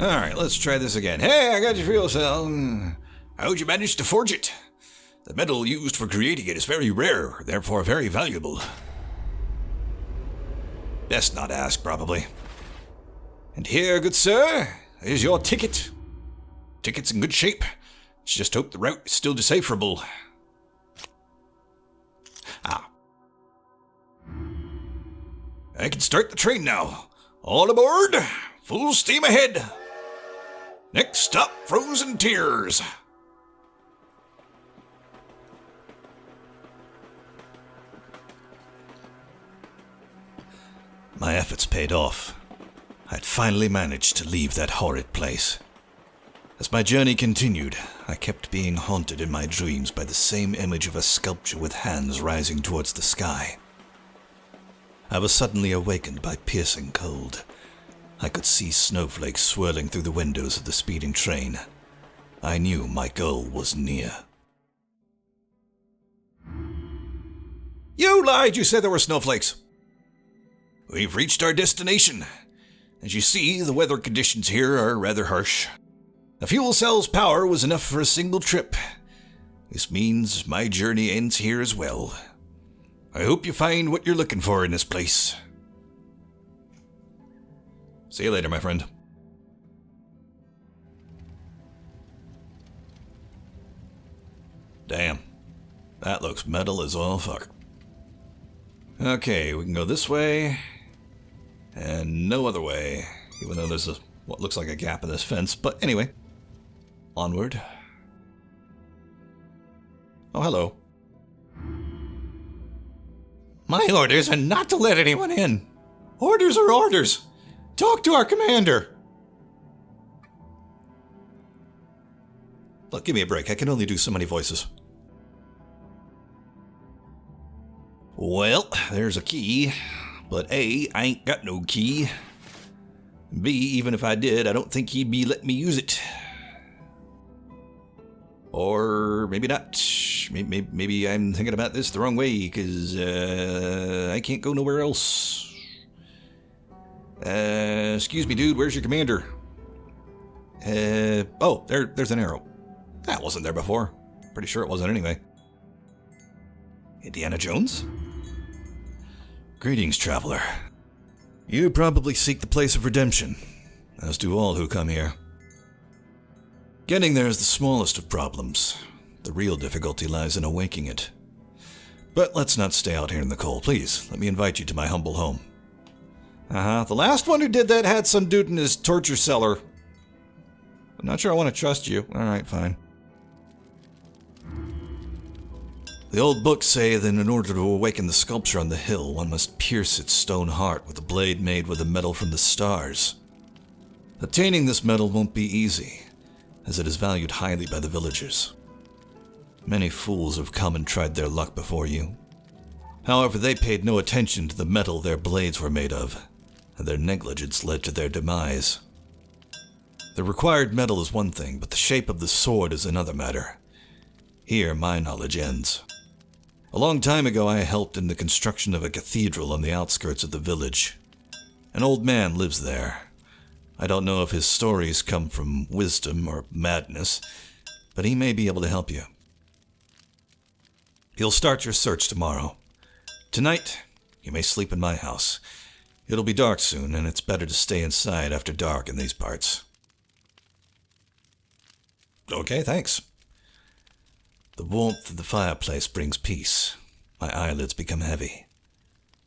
Alright, let's try this again. Hey, I got your fuel cell. How'd you manage to forge it? The metal used for creating it is very rare, therefore very valuable. Best not ask, probably. And here, good sir, is your ticket. Ticket's in good shape. Let's just hope the route is still decipherable. I can start the train now. All aboard! Full steam ahead! Next stop, Frozen Tears. My efforts paid off. I'd finally managed to leave that horrid place. As my journey continued, I kept being haunted in my dreams by the same image of a sculpture with hands rising towards the sky. I was suddenly awakened by piercing cold. I could see snowflakes swirling through the windows of the speeding train. I knew my goal was near. You lied! You said there were snowflakes! We've reached our destination. As you see, the weather conditions here are rather harsh. The fuel cell's power was enough for a single trip. This means my journey ends here as well. I hope you find what you're looking for in this place. See you later, my friend. Damn. That looks metal as all fuck. Okay, we can go this way. And no other way. Even though there's what looks like a gap in this fence. But anyway. Onward. Oh, hello. My orders are not to let anyone in. Orders are orders. Talk to our commander. Look, give me a break. I can only do so many voices. Well, there's a key. But A, I ain't got no key. B, even if I did, I don't think he'd be letting me use it. Or maybe not. Maybe I'm thinking about this the wrong way, because I can't go nowhere else. Excuse me, dude, where's your commander? Oh, there's an arrow. That wasn't there before. Pretty sure it wasn't anyway. Indiana Jones? Greetings, traveler. You probably seek the place of redemption, as do all who come here. Getting there is the smallest of problems. The real difficulty lies in awaking it. But let's not stay out here in the cold. Please, let me invite you to my humble home. The last one who did that had some dude in his torture cellar. I'm not sure I want to trust you. Alright, fine. The old books say that in order to awaken the sculpture on the hill, one must pierce its stone heart with a blade made with the metal from the stars. Obtaining this metal won't be easy, as it is valued highly by the villagers. Many fools have come and tried their luck before you. However, they paid no attention to the metal their blades were made of, and their negligence led to their demise. The required metal is one thing, but the shape of the sword is another matter. Here, my knowledge ends. A long time ago, I helped in the construction of a cathedral on the outskirts of the village. An old man lives there. I don't know if his stories come from wisdom or madness, but he may be able to help you. He'll start your search tomorrow. Tonight, you may sleep in my house. It'll be dark soon, and it's better to stay inside after dark in these parts. Okay, thanks. The warmth of the fireplace brings peace. My eyelids become heavy.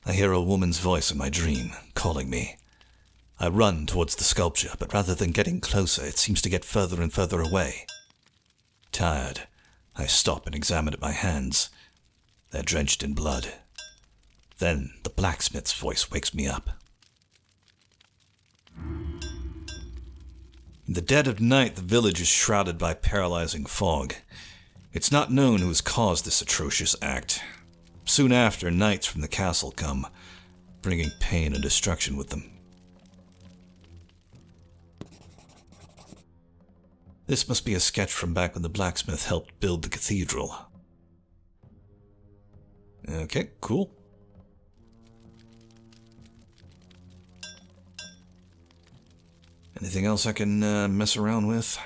I hear a woman's voice in my dream, calling me. I run towards the sculpture, but rather than getting closer, it seems to get further and further away. Tired, I stop and examine my hands. They're drenched in blood. Then the blacksmith's voice wakes me up. In the dead of night, the village is shrouded by paralyzing fog. It's not known who has caused this atrocious act. Soon after, knights from the castle come, bringing pain and destruction with them. This must be a sketch from back when the blacksmith helped build the cathedral. Okay, cool. Anything else I can mess around with?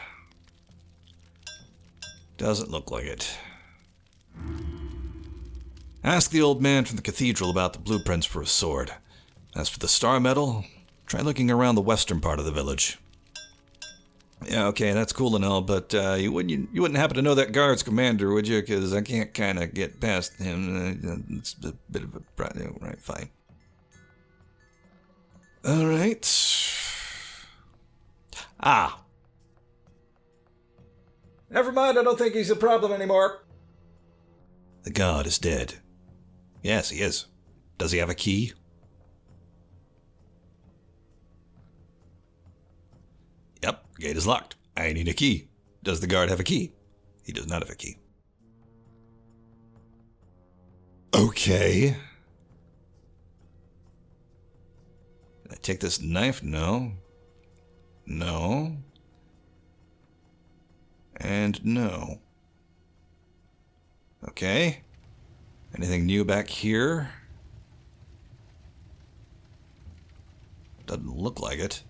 Doesn't look like it. Ask the old man from the cathedral about the blueprints for a sword. As for the star medal, try looking around the western part of the village. Yeah, okay, that's cool and all, but you wouldn't happen to know that guard's commander, would you? Because I can't kind of get past him. It's a bit of a... Right, fine. All right. Ah. Never mind, I don't think he's a problem anymore. The guard is dead. Yes, he is. Does he have a key? Yep, the gate is locked. I need a key. Does the guard have a key? He does not have a key. Okay. Can I take this knife? No. No. And no. Okay. Anything new back here? Doesn't look like it.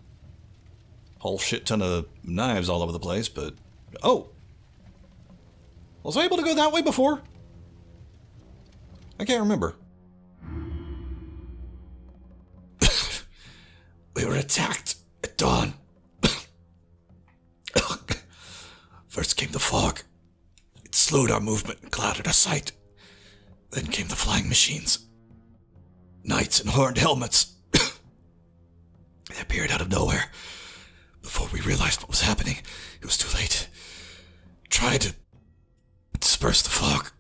Whole shit ton of knives all over the place, but... Oh! Was I able to go that way before? I can't remember. We were attacked at dawn. First came the fog. It slowed our movement and clouded our sight. Then came the flying machines. Knights in horned helmets. They appeared out of nowhere. Before we realized what was happening, it was too late. Tried to disperse the fog.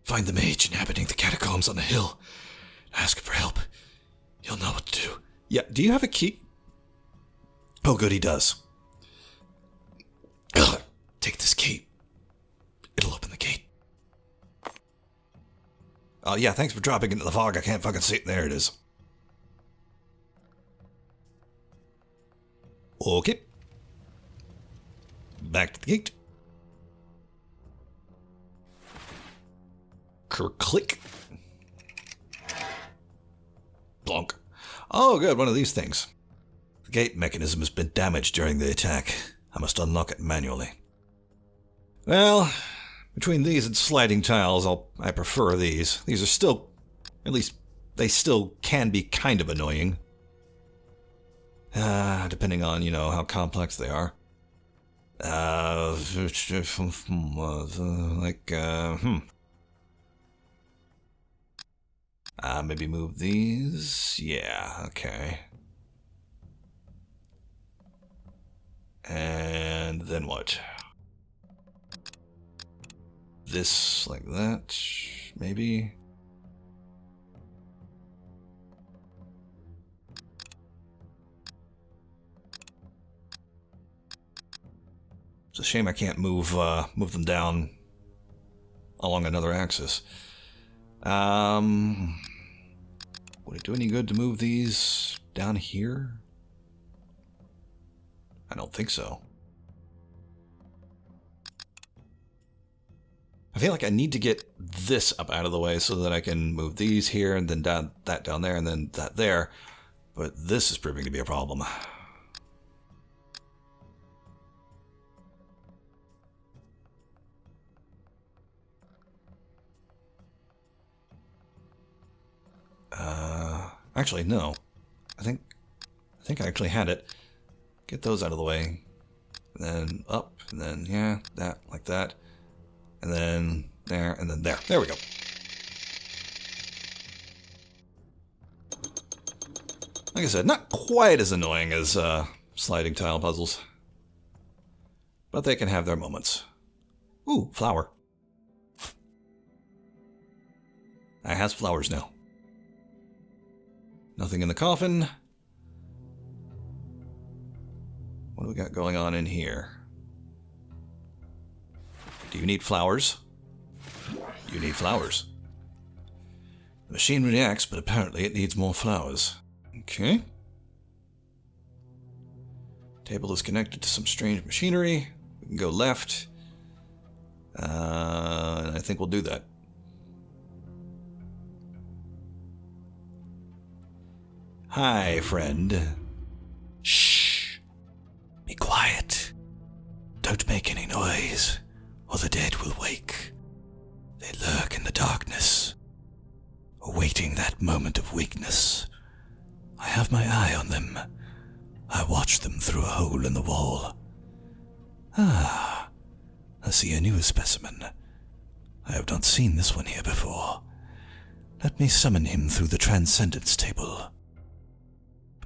Find the mage inhabiting the catacombs on the hill. Ask him for help. He'll know what to do. Yeah, do you have a key? Oh, good, he does. Take this key. It'll open the gate. Oh, yeah, thanks for dropping into the fog. I can't fucking see it. There it is. Okay. Back to the gate. Click. Blonk. Oh, good, one of these things. The gate mechanism has been damaged during the attack. I must unlock it manually. Well, between these and sliding tiles, I prefer these. These are still, at least, they still can be kind of annoying. Depending on, how complex they are. Maybe move these. Yeah, okay. And then what? This, like that, maybe? It's a shame I can't move them down along another axis. Would it do any good to move these down here? I don't think so. I feel like I need to get this up out of the way so that I can move these here and then that down there and then that there. But this is proving to be a problem. Actually, no. I think I actually had it. Get those out of the way. And then up, and then, yeah, that, like that. And then there, and then there. There we go. Like I said, not quite as annoying as sliding tile puzzles. But they can have their moments. Ooh, flower. I has flowers now. Nothing in the coffin. What do we got going on in here? Do you need flowers? You need flowers. The machine reacts, but apparently it needs more flowers. Okay. Table is connected to some strange machinery. We can go left. And I think we'll do that. Hi, friend. or the dead will wake. They lurk in the darkness, awaiting that moment of weakness. I have my eye on them. I watch them through a hole in the wall. Ah, I see a new specimen. I have not seen this one here before. Let me summon him through the Transcendence Table.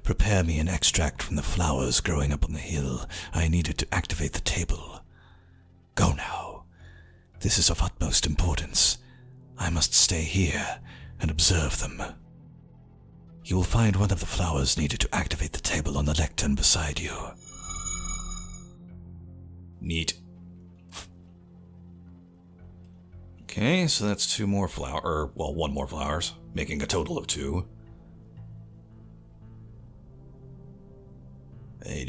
Prepare me an extract from the flowers growing up on the hill. I needed to activate the table. Go now. This is of utmost importance. I must stay here and observe them. You will find one of the flowers needed to activate the table on the lectern beside you. Neat. Okay, so that's one more flowers, making a total of 2. I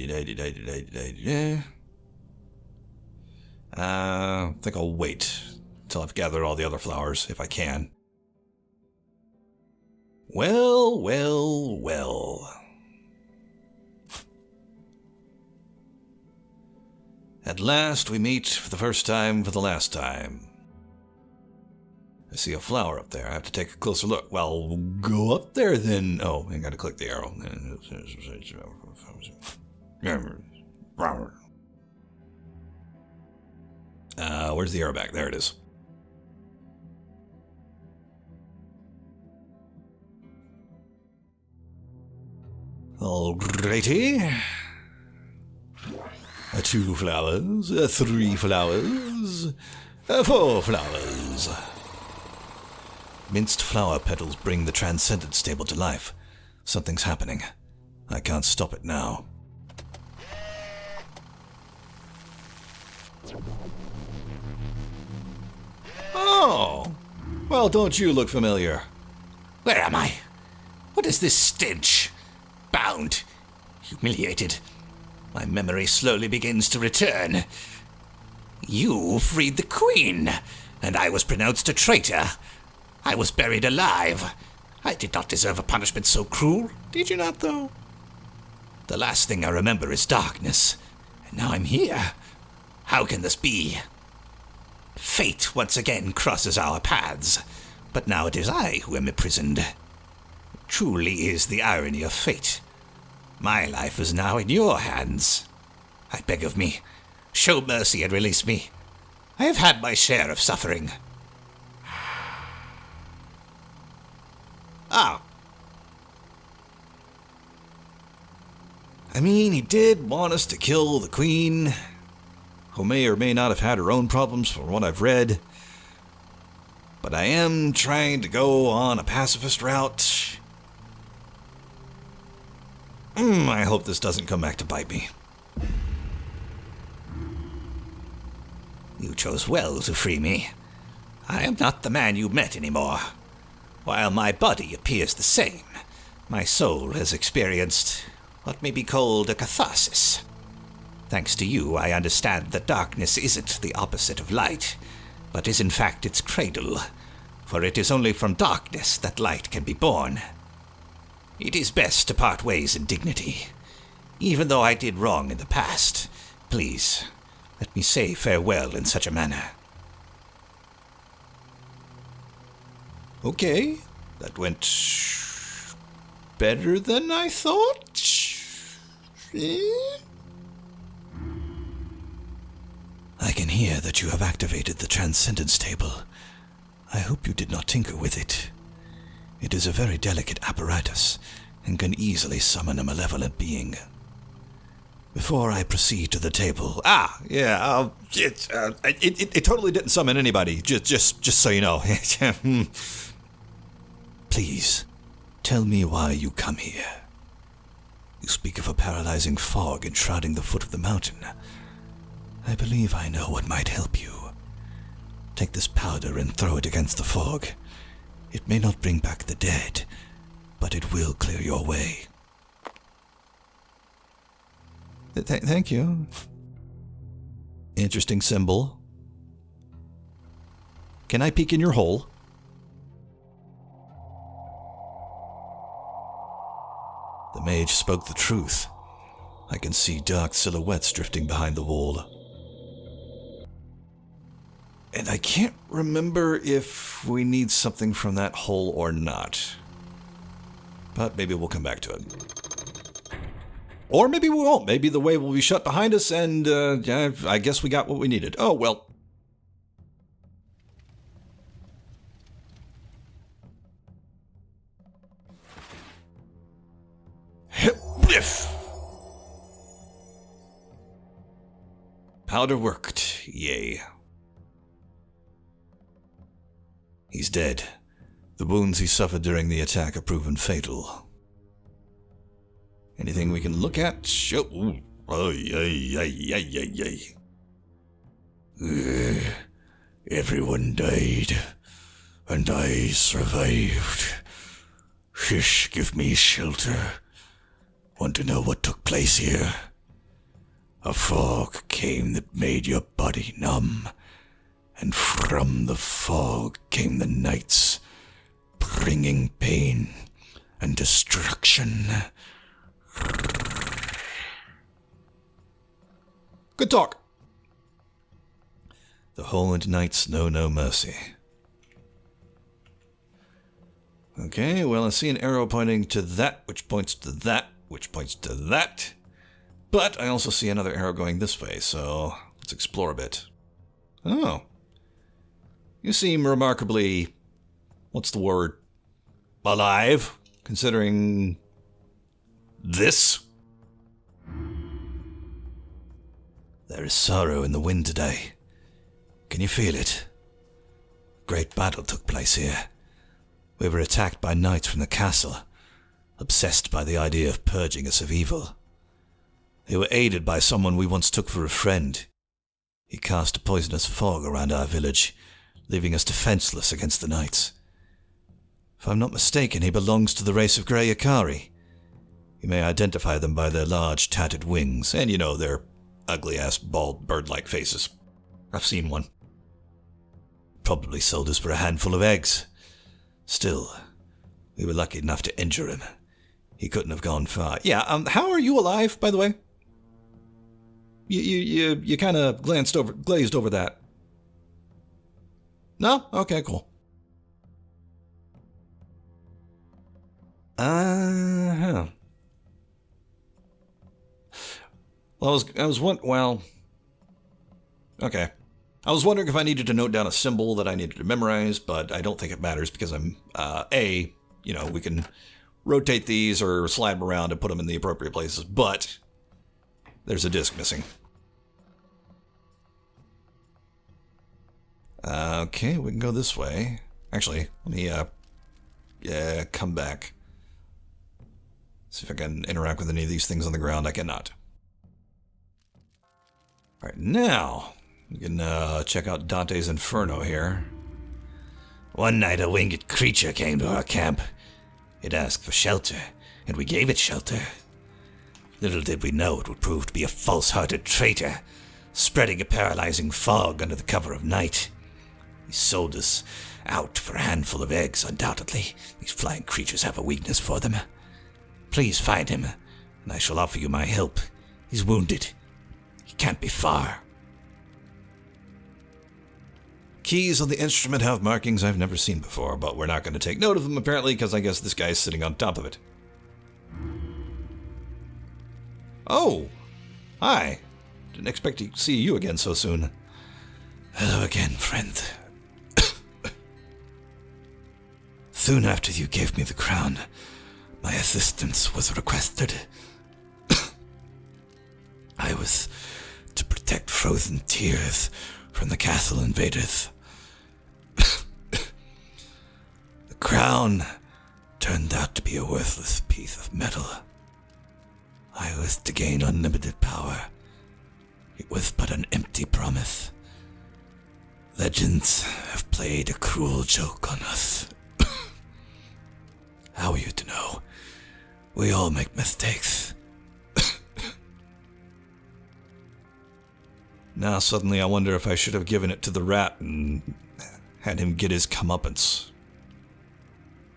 think I'll wait until I've gathered all the other flowers, if I can. Well. At last we meet for the first time for the last time. I see a flower up there. I have to take a closer look. Well, go up there then. Oh, I gotta click the arrow. Where's the arrow back? There it is. Alrighty. 2 flowers, 3 flowers, 4 flowers. Minced flower petals bring the Transcendence Table to life. Something's happening. I can't stop it now. Oh! Well, don't you look familiar? Where am I? What is this stench? Bound. Humiliated. My memory slowly begins to return. You freed the Queen, and I was pronounced a traitor. I was buried alive. I did not deserve a punishment so cruel. Did you not, though? The last thing I remember is darkness, and now I'm here. How can this be? Fate once again crosses our paths, but now it is I who am imprisoned. Truly is the irony of fate. My life is now in your hands. I beg of me, show mercy and release me. I have had my share of suffering. Ah. I mean, he did want us to kill the Queen, who may or may not have had her own problems from what I've read. But I am trying to go on a pacifist route. I hope this doesn't come back to bite me. You chose well to free me. I am not the man you met anymore. While my body appears the same, my soul has experienced what may be called a catharsis. Thanks to you, I understand that darkness isn't the opposite of light, but is in fact its cradle, for it is only from darkness that light can be born. It is best to part ways in dignity. Even though I did wrong in the past, please, let me say farewell in such a manner. Okay, that went better than I thought. I can hear that you have activated the Transcendence Table. I hope you did not tinker with it. It is a very delicate apparatus and can easily summon a malevolent being. Before I proceed to the table... It totally didn't summon anybody, just so you know. Please, tell me why you come here. You speak of a paralyzing fog enshrouding the foot of the mountain. I believe I know what might help you. Take this powder and throw it against the fog. It may not bring back the dead, but it will clear your way. Thank you. Interesting symbol. Can I peek in your hole? The mage spoke the truth. I can see dark silhouettes drifting behind the wall. And I can't remember if we need something from that hole or not. But maybe we'll come back to it. Or maybe we won't. Maybe the way will be shut behind us and I guess we got what we needed. Oh, well. Powder worked, yea. He's dead. The wounds he suffered during the attack are proven fatal. Anything we can look at? Show. Everyone died, and I survived. Shish, give me shelter. Want to know what took place here? A fog came that made your body numb, and from the fog came the nights, bringing pain and destruction. Good talk. The horned nights know no mercy. Okay, well, I see an arrow pointing to that, which points to that, which points to that. But I also see another arrow going this way, so let's explore a bit. Oh. You seem remarkably, what's the word, alive, considering this. There is sorrow in the wind today. Can you feel it? A great battle took place here. We were attacked by knights from the castle, obsessed by the idea of purging us of evil. They were aided by someone we once took for a friend. He cast a poisonous fog around our village, leaving us defenseless against the knights. If I'm not mistaken, he belongs to the race of Grey Ikari. You may identify them by their large, tattered wings, and their ugly-ass, bald, bird-like faces. I've seen one. Probably sold us for a handful of eggs. Still, we were lucky enough to injure him. He couldn't have gone far. Yeah, how are you alive, by the way? You kind of glazed over that. No? Okay, cool. Well, okay. I was wondering if I needed to note down a symbol that I needed to memorize, but I don't think it matters because I'm, we can rotate these or slide them around and put them in the appropriate places, but there's a disc missing. Okay, we can go this way. Actually, let me, come back. See if I can interact with any of these things on the ground. I cannot. Alright, now, we can, check out Dante's Inferno here. One night a winged creature came to our camp. It asked for shelter, and we gave it shelter. Little did we know it would prove to be a false-hearted traitor, spreading a paralyzing fog under the cover of night. He sold us out for a handful of eggs, undoubtedly. These flying creatures have a weakness for them. Please find him, and I shall offer you my help. He's wounded. He can't be far. Keys on the instrument have markings I've never seen before, but we're not going to take note of them apparently because I guess this guy's sitting on top of it. Oh! Hi! Didn't expect to see you again so soon. Hello again, friend. Soon after you gave me the crown, my assistance was requested. I was to protect Frozen Tears from the castle invaders. The crown turned out to be a worthless piece of metal. I was to gain unlimited power. It was but an empty promise. Legends have played a cruel joke on us. How are you to know? We all make mistakes. Now suddenly I wonder if I should have given it to the rat and had him get his comeuppance.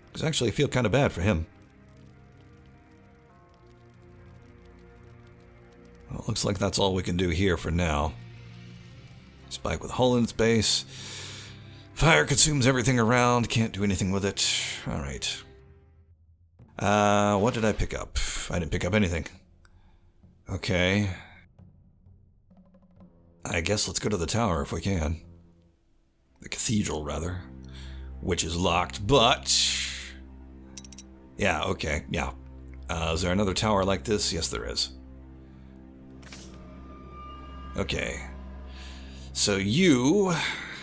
Because I actually feel kind of bad for him. Well, looks like that's all we can do here for now. Spike with a hole in its base. Fire consumes everything around. Can't do anything with it. Alright. What did I pick up? I didn't pick up anything. Okay. I guess let's go to the tower if we can. The cathedral, rather. Which is locked, but... Yeah, okay, yeah. Is there another tower like this? Yes, there is. Okay. So you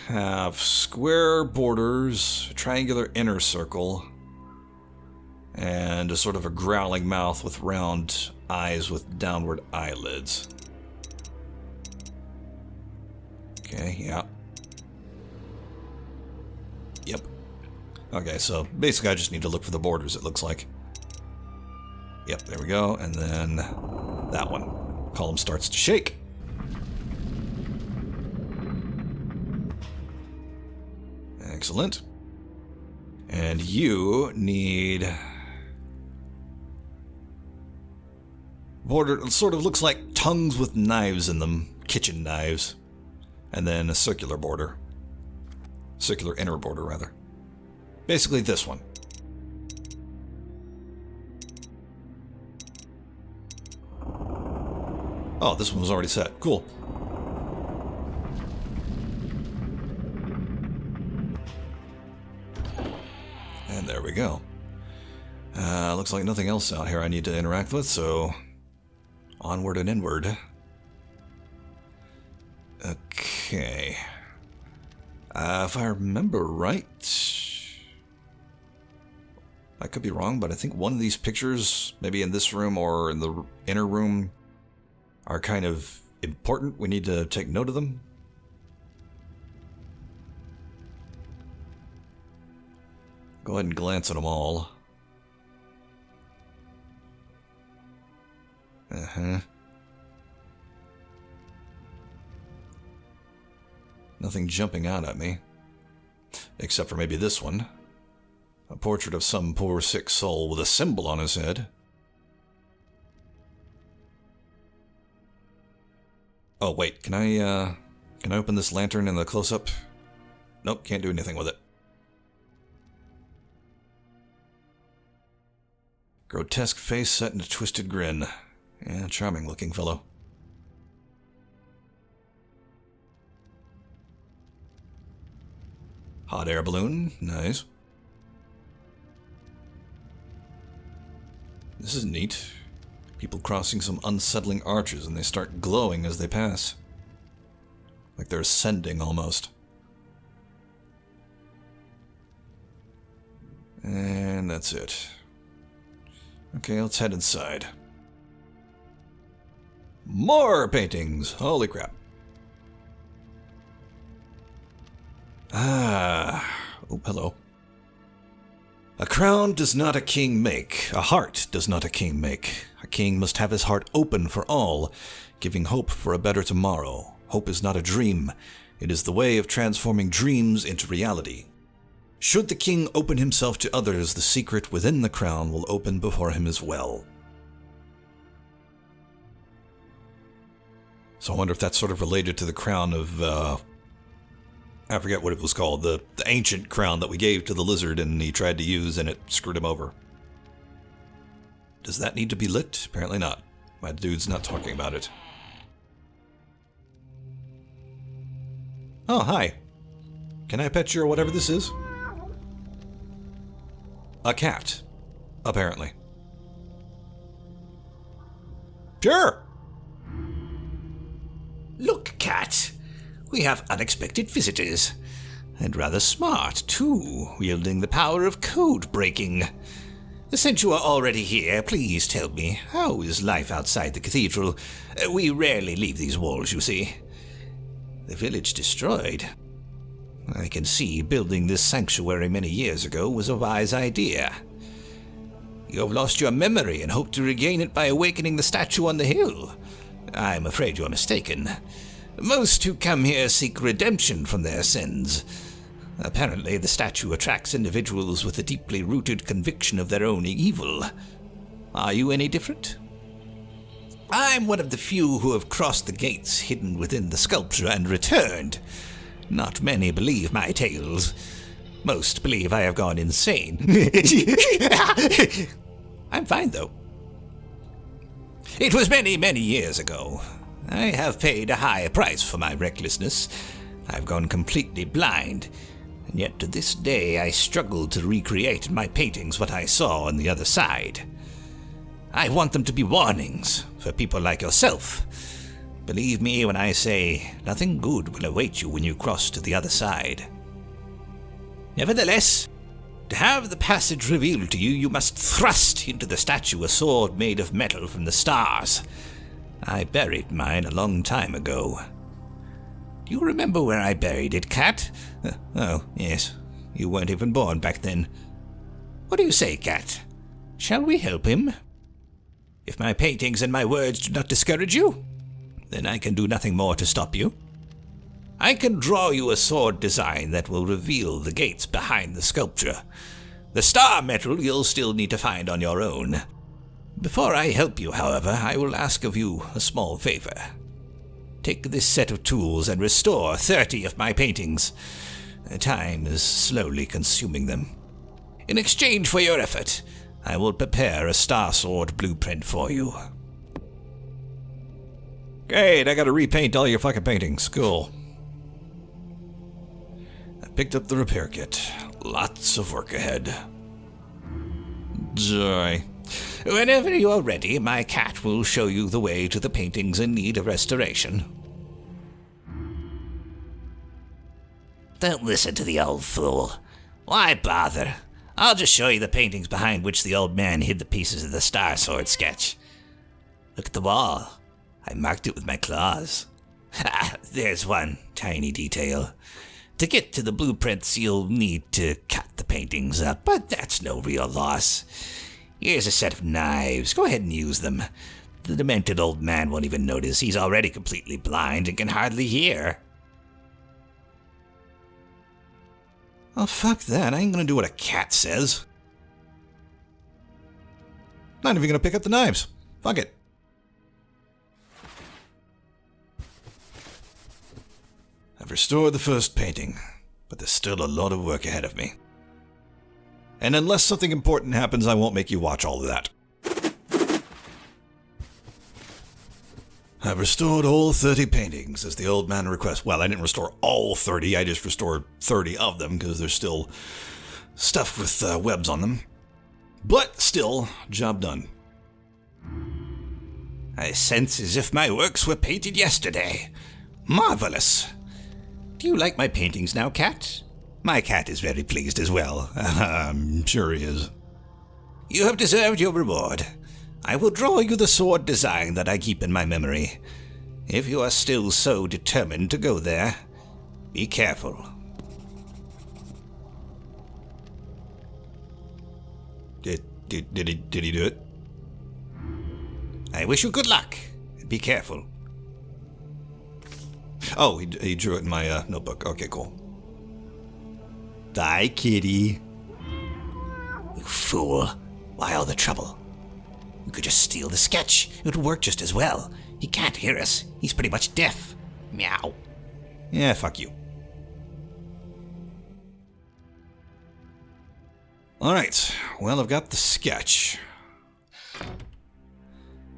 have square borders, a triangular inner circle, and a sort of a growling mouth with round eyes with downward eyelids. Okay, yeah. Yep. Okay, so basically I just need to look for the borders, it looks like. Yep, there we go, and then that one. Column starts to shake. Excellent. And you need... border, it sort of looks like tongues with knives in them, kitchen knives. And then a circular border. Circular inner border, rather. Basically this one. Oh, this one was already set. Cool. And there we go. Looks like nothing else out here I need to interact with, so... onward and inward. Okay. If I remember right... I could be wrong, but I think one of these pictures, maybe in this room or in the inner room, are kind of important. We need to take note of them. Go ahead and glance at them all. Nothing jumping out at me. Except for maybe this one. A portrait of some poor sick soul with a symbol on his head. Oh, wait, can I open this lantern in the close-up? Nope, can't do anything with it. Grotesque face set in a twisted grin. Yeah, charming looking fellow. Hot air balloon, nice. This is neat. People crossing some unsettling arches and they start glowing as they pass. Like they're ascending almost. And that's it. Okay, let's head inside. More paintings! Holy crap. Oh, hello. A crown does not a king make, a heart does not a king make. A king must have his heart open for all, giving hope for a better tomorrow. Hope is not a dream, it is the way of transforming dreams into reality. Should the king open himself to others, the secret within the crown will open before him as well. So I wonder if that's sort of related to the crown of, I forget what it was called, the ancient crown that we gave to the lizard and he tried to use and it screwed him over. Does that need to be lit? Apparently not. My dude's not talking about it. Oh, hi. Can I pet your whatever this is? A cat. Apparently. Sure! Look, cat. We have unexpected visitors. And rather smart, too, wielding the power of code breaking. Since you are already here, please tell me, how is life outside the cathedral? We rarely leave these walls, you see. The village destroyed. I can see building this sanctuary many years ago was a wise idea. You have lost your memory and hope to regain it by awakening the statue on the hill. I'm afraid you are mistaken. Most who come here seek redemption from their sins. Apparently, the statue attracts individuals with a deeply rooted conviction of their own evil. Are you any different? I'm one of the few who have crossed the gates hidden within the sculpture and returned. Not many believe my tales. Most believe I have gone insane. I'm fine, though. It was many, many years ago. I have paid a high price for my recklessness. I've gone completely blind, and yet to this day I struggle to recreate in my paintings what I saw on the other side. I want them to be warnings for people like yourself. Believe me when I say nothing good will await you when you cross to the other side. Nevertheless, to have the passage revealed to you, you must thrust into the statue a sword made of metal from the stars. I buried mine a long time ago. Do you remember where I buried it, Cat? Oh, yes. You weren't even born back then. What do you say, Cat? Shall we help him? If my paintings and my words do not discourage you, then I can do nothing more to stop you. I can draw you a sword design that will reveal the gates behind the sculpture. The star metal you'll still need to find on your own. Before I help you, however, I will ask of you a small favor. Take this set of tools and restore 30 of my paintings. Time is slowly consuming them. In exchange for your effort, I will prepare a star sword blueprint for you. Great, I gotta repaint all your fucking paintings. Cool. I picked up the repair kit. Lots of work ahead. Joy. Whenever you are ready, my cat will show you the way to the paintings in need of restoration. Don't listen to the old fool. Why bother? I'll just show you the paintings behind which the old man hid the pieces of the star sword sketch. Look at the wall. I marked it with my claws. There's one tiny detail. To get to the blueprints, you'll need to cut the paintings up, but that's no real loss. Here's a set of knives. Go ahead and use them. The demented old man won't even notice. He's already completely blind and can hardly hear. Oh, fuck that. I ain't gonna do what a cat says. Not even gonna pick up the knives. Fuck it. I've restored the first painting, but there's still a lot of work ahead of me. And unless something important happens, I won't make you watch all of that. I've restored all 30 paintings, as the old man requested. Well, I didn't restore all 30, I just restored 30 of them, because there's still stuff with webs on them. But still, job done. I sense as if my works were painted yesterday. Marvelous. Do you like my paintings now, Cat? My cat is very pleased as well. I'm sure he is. You have deserved your reward. I will draw you the sword design that I keep in my memory. If you are still so determined to go there, be careful. Did he do it? I wish you good luck. Be careful. Oh, he drew it in my notebook. Okay, cool. Bye, kitty. You fool. Why all the trouble? You could just steal the sketch. It would work just as well. He can't hear us. He's pretty much deaf. Meow. Yeah, fuck you. Alright, well, I've got the sketch.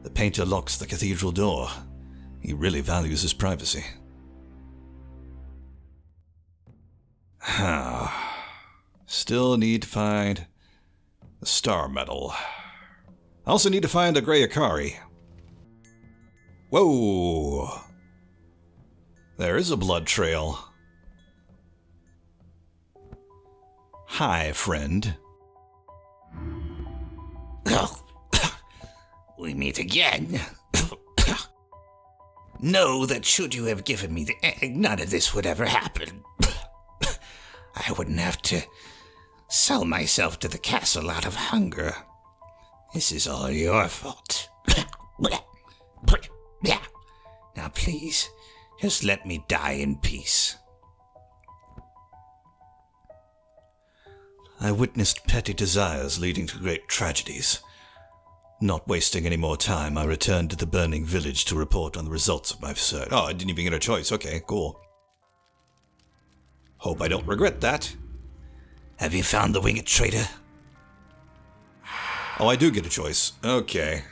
The painter locks the cathedral door. He really values his privacy. Still need to find the star medal. I also need to find a gray Akari. Whoa! There is a blood trail. Hi, friend. We meet again. Know that should you have given me the egg, none of this would ever happen. I wouldn't have to sell myself to the castle out of hunger. This is all your fault. Now please, just let me die in peace. I witnessed petty desires leading to great tragedies. Not wasting any more time, I returned to the burning village to report on the results of my search. Oh, I didn't even get a choice. Okay, cool. Hope I don't regret that. Have you found the winged traitor? Oh, I do get a choice. Okay.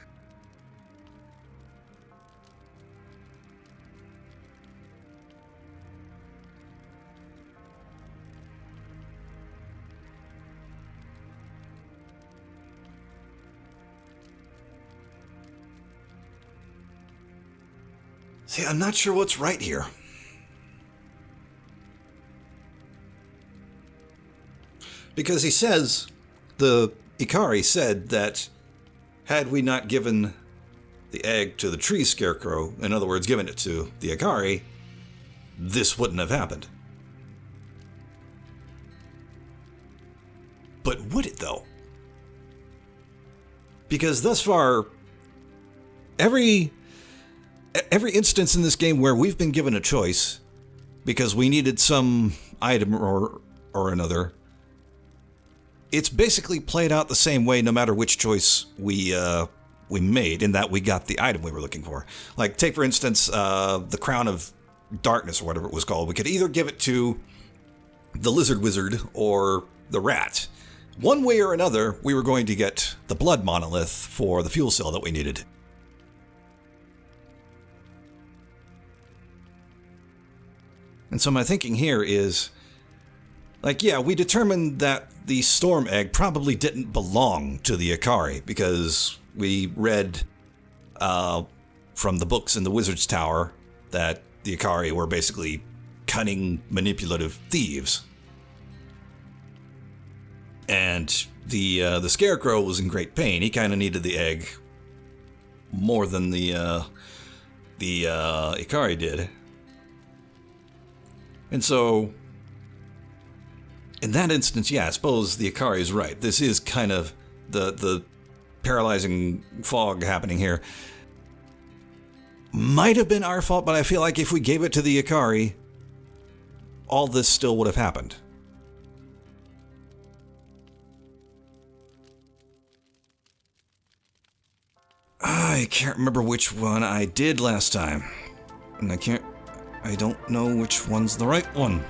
See, I'm not sure what's right here. Because he says, the Ikari said that had we not given the egg to the tree scarecrow, in other words, given it to the Ikari, this wouldn't have happened. But would it, though? Because thus far, every instance in this game where we've been given a choice because we needed some item or another, it's basically played out the same way no matter which choice we made, in that we got the item we were looking for. Like, take for instance, the Crown of Darkness, or whatever it was called. We could either give it to the Lizard Wizard or the Rat. One way or another, we were going to get the Blood Monolith for the fuel cell that we needed. And so my thinking here is, like, yeah, we determined that the Storm Egg probably didn't belong to the Ikari, because we read from the books in the Wizard's Tower that the Ikari were basically cunning, manipulative thieves. And the Scarecrow was in great pain. He kind of needed the egg more than the Ikari did. And so, in that instance, yeah, I suppose the Ikari is right. This is kind of the paralyzing fog happening here. Might have been our fault, but I feel like if we gave it to the Ikari, all this still would have happened. I can't remember which one I did last time. And I don't know which one's the right one.